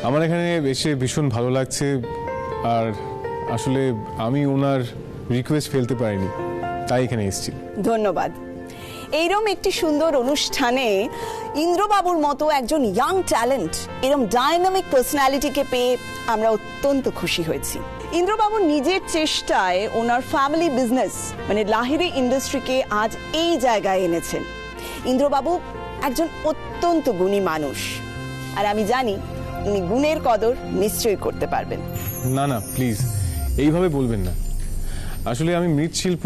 আমার এখানে এসে ভীষণ ভালো লাগছে, আর আসলে আমি ওনার রিকোয়েস্ট ফেলতে পারিনি, তাই এখানে এসেছি। ধন্যবাদ। এইরকম একটি সুন্দর অনুষ্ঠানে ইন্দ্রবাবুর মতো একজন ইয়াং ট্যালেন্ট, এরকম ডাইনামিক পার্সোনালিটিকে পেয়ে আমরা অত্যন্ত খুশি হয়েছি। ইন্দ্রবাবু নিজের চেষ্টায় ওনার ফ্যামিলি বিজনেস মানে লাহিড়ী ইন্ডাস্ট্রিকে আজ এই জায়গায় এনেছেন। ইন্দ্রবাবু একজন অত্যন্ত গুণী মানুষ, আর আমি জানি উনি গুণের কদর নিশ্চয়ই করতে পারবেন। না না, প্লিজ এইভাবে বলবেন না। আসলে আমি মৃৎশিল্প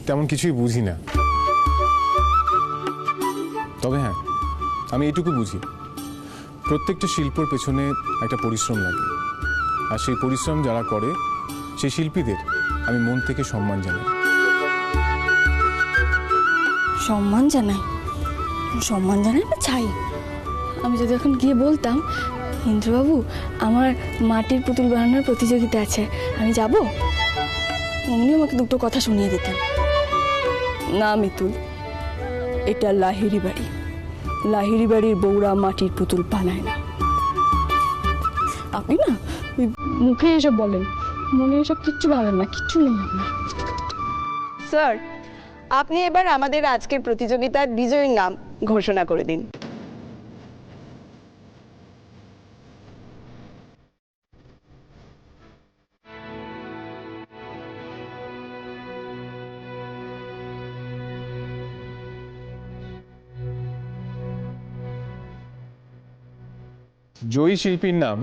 তেমন কিছুই বুঝি না, তবে হ্যাঁ আমি এটুকু বুঝি, প্রত্যেকটা শিল্পর পেছনে একটা পরিশ্রম লাগে, আর সেই পরিশ্রম যারা করে সেই শিল্পীদের আমি মন থেকে সম্মান জানাই। সম্মান জানাই? সম্মান জানাই না ছাই? আমি যদি এখন গিয়ে বলতাম, ইন্দ্রবাবু আমার মাটির পুতুল বানানোর প্রতিযোগিতা আছে, আমি যাব, অমনি আমাকে দুটো কথা শুনিয়ে দিতেন। না মিতুল, এটা লাহিড়ী বাড়ি, লাহিড়ী বাড়ির বউরা মাটির পুতুল বানায় না। আপনি না ওই মুখে এসব বলেন, মনে এসব কিচ্ছু ভাবেন না, কিচ্ছু নেই আপনার। স্যার, আপনি এবার আমাদের আজকের প্রতিযোগিতার বিজয়ীর নাম ঘোষণা করে দিন। জয়ী শিল্পীর নাম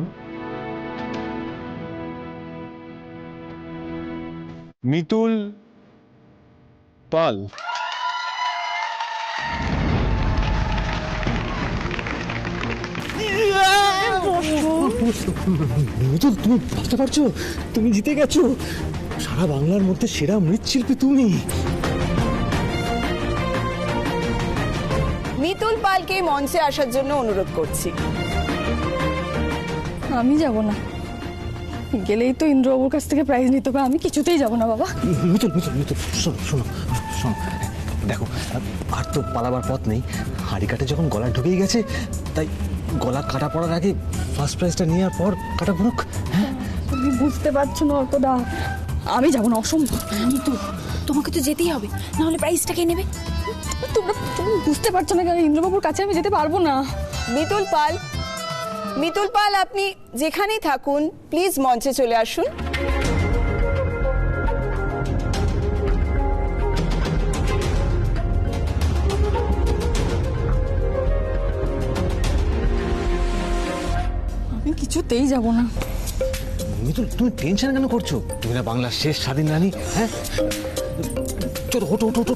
মিতুল পাল। মিতুল, তুমি বুঝতে পারছো? তুমি জিতে গেছো। সারা বাংলার মধ্যে সেরা মৃৎশিল্পী তুমি। মিতুল পালকে মঞ্চে আসার জন্য অনুরোধ করছি। আমি যাব না, গেলেই তো ইন্দ্রবাবুর কাছ থেকে প্রাইজ নিতে হবে, আমি কিছুতেই যাব না বাবা। মিতুল মিতুল মিতুল, শোনো শোনো শোনো, দেখো আর তো পালাবার পথ নেই। হাড়ি কাটে যখন গলা ঢুকেই গেছে, তাই গলা কাটা পড়ার আগে ফার্স্ট প্রাইজটা নেওয়ার পর কাটা পড়ুক। হ্যাঁ, তুমি বুঝতে পারছো না অর্কদা, আমি যাব না, অসম্ভব। তো তোমাকে তো যেতেই হবে, না হলে প্রাইজটা কে নেবে? তুমি বুঝতে পারছো না কেন, ইন্দ্রবাবুর কাছে আমি যেতে পারবো না। মিতুল পাল, মিতুল পাল, আপনি যেখানেই থাকুন প্লিজ মঞ্চে চলে আসুন। আমি কিছুতেই যাব না। মিতুল তুমি টেনশন কেন করছো? তুমি না বাংলার শেষ স্বাধীন রানী। হ্যাঁ চলো, ওটো ওটো ওটো,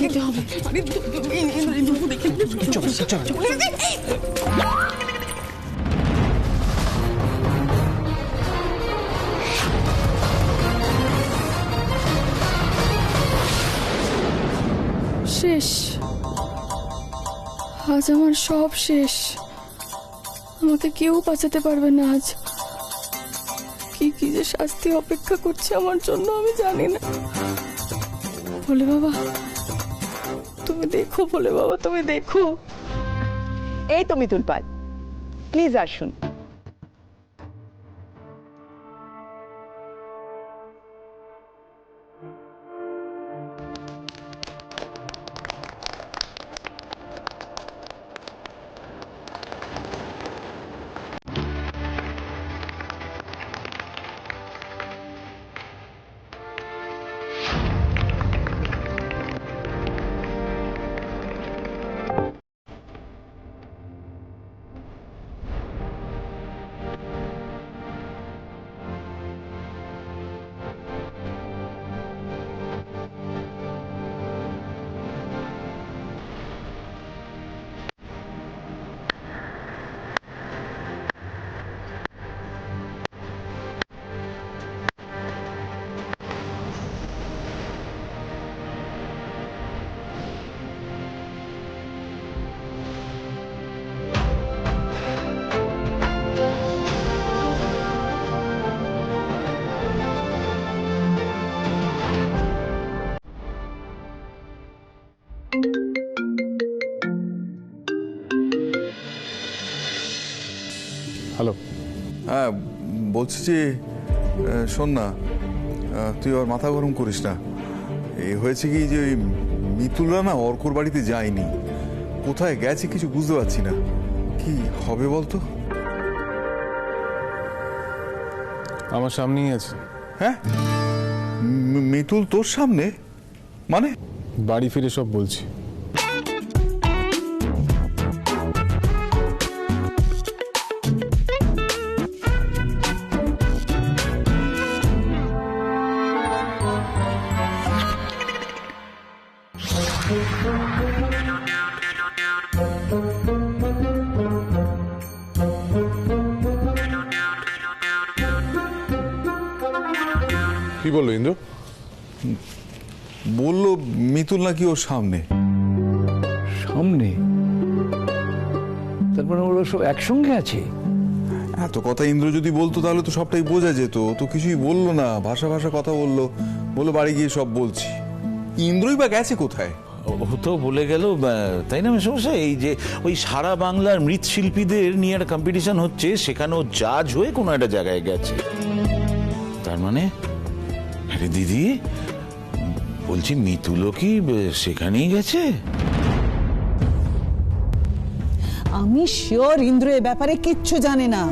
যেতে হবে। চলো চলো। শেষ, আজ আমার সব শেষ। আমাকে কেউ বাঁচাতে পারবে না আজ। কি কি যে শাস্তি অপেক্ষা করছে আমার জন্য আমি জানি না। ভোলে বাবা তুমি দেখো, ভোলে বাবা তুমি দেখো। এই তো মিতুল পাল, প্লিজ আসুন। হ্যালো। হ্যাঁ, বলছি যে শোন না, তুই আর মাথা গরম করিস না। এই হয়েছে কি যে ওই মিতুলরা না অর্কর বাড়িতে যায়নি, কোথায় গেছে কিছু বুঝতে পারছি না। কি হবে বলতো? আমার সামনেই আছে। হ্যাঁ, মিতুল তোর সামনে? মানে বাড়ি ফিরে সব বলছি। কি বললো ইন্দ্র? বললো মিতুল নাকি ওর সামনে। সামনে? তারপরে ওরা সব একসঙ্গে আছে? এত কথা ইন্দ্র যদি বলতো তাহলে তো সবটাই বোঝা যেত। তো কিছুই বললো না, ভাষা ভাষা কথা বললো, বললো বাড়ি গিয়ে সব বলছি। ইন্দ্রই বা গেছে কোথায়? ও তো বলে গেল, তাই না সমস্যা? এই যে ওই সারা বাংলার মৃৎশিল্পীদের নিয়ে একটা কম্পিটিশন হচ্ছে, সেখানেও জাজ হয়ে কোনো একটা জায়গায় গেছে। তার মানে আরে দিদি বলছি, মিতুলও কি সেখানেই গেছে? আমি শিওর ইন্দ্র এ ব্যাপারে কিচ্ছু জানে না।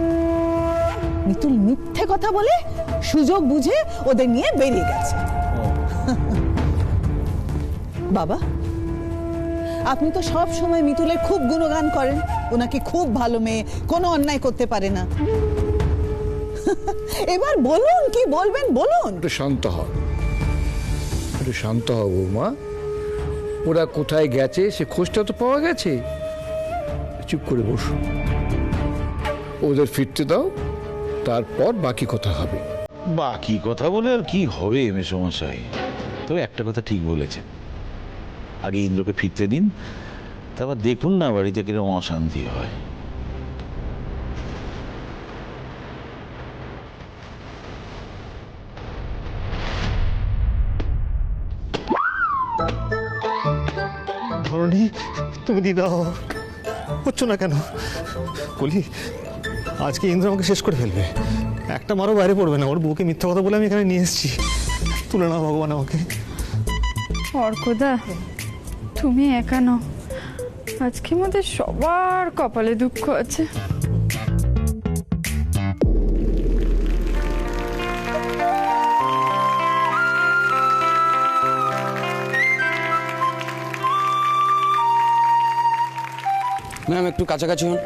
মিতুল মিথ্যে কথা বলে সুযোগ বুঝে ওদের নিয়ে বেরিয়ে গেছে। বাবা, আপনি তো সব সময় মিতুলের খুব গুণগান করেন, ওনাকে খুব ভালো মেয়ে, কোনো অন্যায় করতে পারে না। এবার বলুন, কি বলবেন বলুন। একটু শান্ত হও, একটু শান্ত হও বৌমা। ওরা কোথায় গেছে সে খোঁজটা তো পাওয়া গেছে। চুপ করে বসো, ওদের ফিরতে দাও, তারপর বাকি কথা হবে। বাকি কথা বলে আর কি হবে মেসমশাই? তবে একটা কথা ঠিক বলেছে, আগে ইন্দ্রকে ফিরতে দিন, তারপর দেখুন না বাড়িতে কিরকম অশান্তি হয়। ধরনী, তুমি দিদা হচ্ছ না কেন? বলি, আজকে ইন্দ্র আমাকে শেষ করে ফেলবে। একটা মারও বাইরে পড়বে না। ওর বউকে মিথ্যা কথা বলে আমি এখানে নিয়ে এসেছি। তুলে নাও ভগবান আমাকে। অর্কদা, তুমি একা নও, আজকে আমাদের সবার কপালে দুঃখ আছে। ম্যাম একটু কাছাকাছি হন।